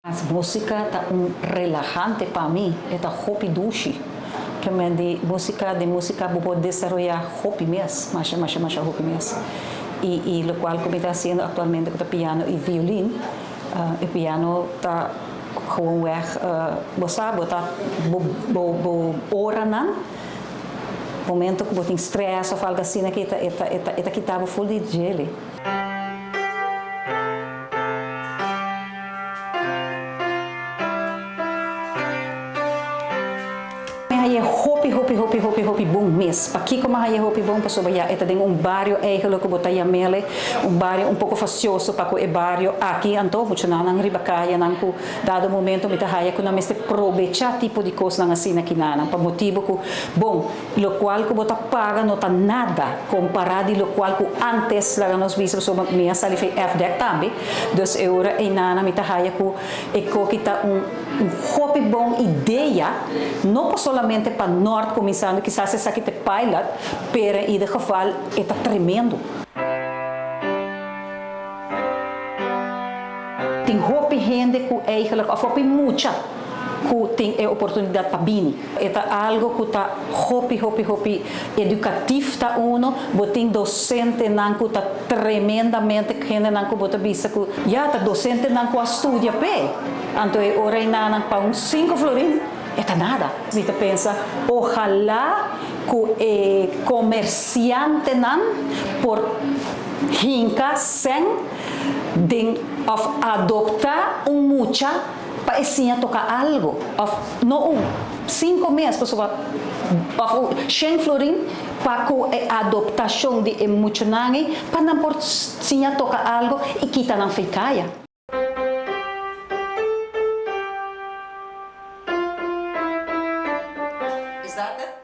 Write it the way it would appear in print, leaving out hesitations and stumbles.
As música tá relajante para mim, é tá hobby dushi. Que de música vou desarrollar hobby mesmo, mais hobby mesmo. E o qual como está fazendo atualmente com o piano e violino, o piano tá gewoon weg, sabe, tá hora não. Momento que botem stress ou algo assim, que tá tava full de gelo. É hobby bom mês. Aqui como é hobby bom para sobreviver, é também barrio eigenlijk que botar mele, barrio pouco facioso para o barrio aqui então muito nang ribacaia nang ku dado momento me tahaya ku na meste aproveitar tipo de coisa nang assim aqui nang para motivo ku bom, lo qual que botar paga não tá nada comparado lo qual que antes lá nos visto sobre minha sali foi FDEC também, €2 e nana me tahaya ku e ko kita hobby bom ideia, não solamente para norte começando, quizás essa aqui te pilot, pero em ieder geval está tremendo. Tem hobby gente que eigenlijk, of hobby muita, que tem a oportunidade para vir. É algo que está hobby educativo tá uno, botem docente não que está tremendamente gente não que bota vista que já tá docente não que estuda pé, então é hora não para 5 florin. É nada. Você pensa, ojalá que o comerciante não por hinca sem de adoptar mucha para ensinar a tocar algo. Não 5 meses, pessoal, 100 florin para a adaptação de mucho nangue para não por ensinar a tocar algo e quitar não ficar. Is that it?